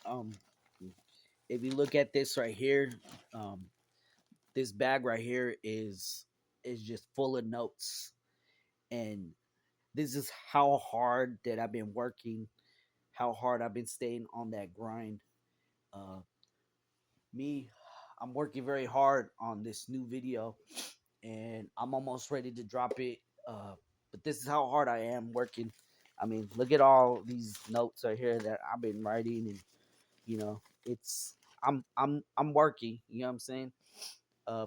Um, if you look at this right here, um, this bag right here is just full of notes, and this is how hard that I've been working, how hard I've been staying on that grind. Uh, me, I'm working very hard on this new video, and I'm almost ready to drop it. But this is how hard I am working. I mean, look at all these notes right here that I've been writing, and it's I'm working. You know what I'm saying? Uh,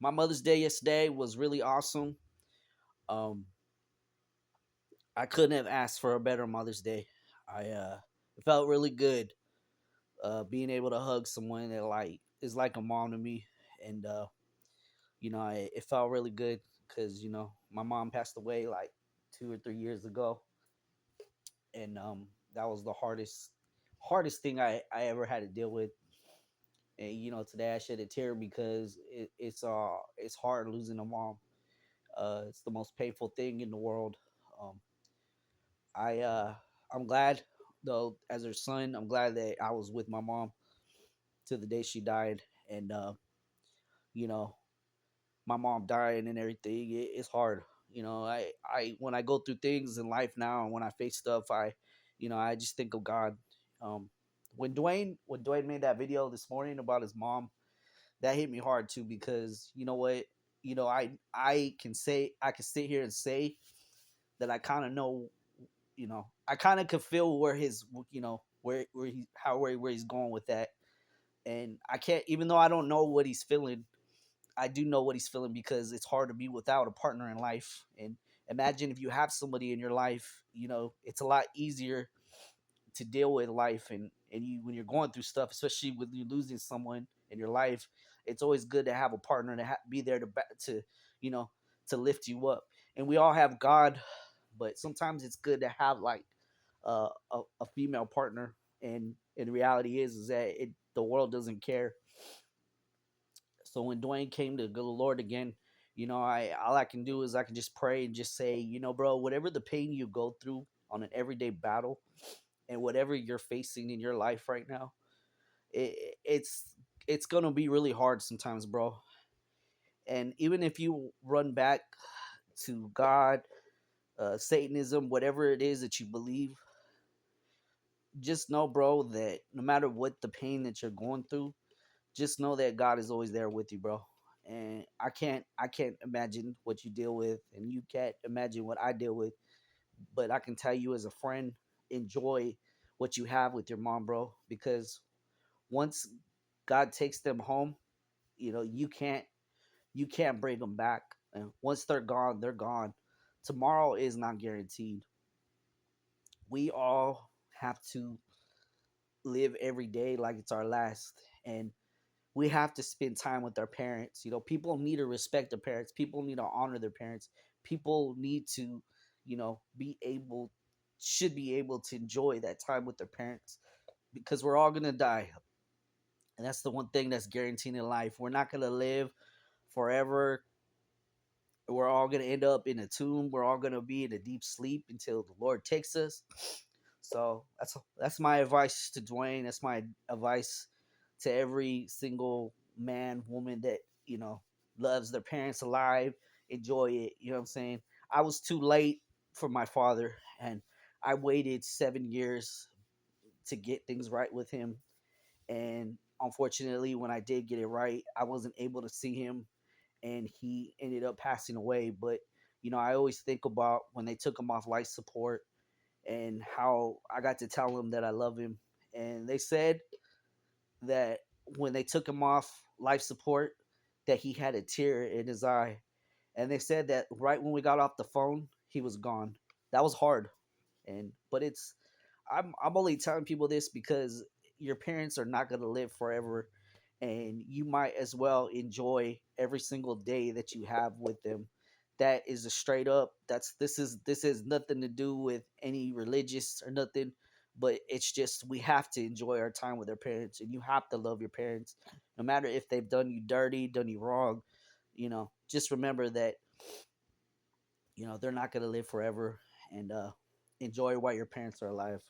my Mother's Day yesterday was really awesome. Um, I couldn't have asked for a better Mother's Day. It felt really good. Being able to hug someone that like is like a mom to me, and it felt really good because my mom passed away like 2 or 3 years ago, and that was the hardest thing I ever had to deal with. And today I shed a tear because it's hard losing a mom. It's the most painful thing in the world. Um, I I'm glad though, as her son, I'm glad that I was with my mom to the day she died, and you know my mom dying and everything. It's hard. I when I go through things in life now, and when I face stuff, I just think of God. Um, when Dwayne made that video this morning about his mom, that hit me hard too because you know what, I can sit here and say that I kind of know, I kind of could feel where his, where he how where he's going with that, and I can't, even though I don't know what he's feeling, I do know what he's feeling because it's hard to be without a partner in life. And imagine if you have somebody in your life, it's a lot easier to deal with life, and you when you're going through stuff, especially with you losing someone in your life. It's always good to have a partner to be there to you know to lift you up. And we all have God, but sometimes it's good to have like a female partner. And the reality is that the world doesn't care. So when Dwayne came to the Lord again, I all I can do is I can just pray and just say, bro, whatever the pain you go through on an everyday battle, and whatever you're facing in your life right now, it's gonna be really hard sometimes, bro. And even if you run back to God, Satanism, whatever it is that you believe, just know, bro, that no matter what the pain that you're going through, just know that God is always there with you, bro. And I can't imagine what you deal with, and you can't imagine what I deal with. But I can tell you as a friend, enjoy what you have with your mom, bro, because once God takes them home, you can't bring them back. And once they're gone, they're gone. Tomorrow is not guaranteed. We all have to live every day like it's our last, and we have to spend time with our parents. People need to respect their parents. People need to honor their parents. People need to, be able, should be able to enjoy that time with their parents because we're all gonna die, and that's the one thing that's guaranteed in life. We're not gonna live forever. We're all gonna end up in a tomb. We're all gonna be in a deep sleep until the Lord takes us. So that's my advice to Dwayne. That's my advice to every single man, woman that loves their parents alive. Enjoy it. You know what I'm saying? I was too late for my father, and I waited 7 years to get things right with him. And unfortunately, when I did get it right, I wasn't able to see him, and he ended up passing away. But I always think about when they took him off life support and how I got to tell him that I love him. And they said that when they took him off life support, that he had a tear in his eye. And they said that right when we got off the phone, he was gone. That was hard. But I'm only telling people this because your parents are not going to live forever, and you might as well enjoy every single day that you have with them. That is a straight up, this has nothing to do with any religious or nothing, but it's just we have to enjoy our time with our parents, and you have to love your parents no matter if they've done you dirty, done you wrong. Just remember that they're not going to live forever, and enjoy while your parents are alive.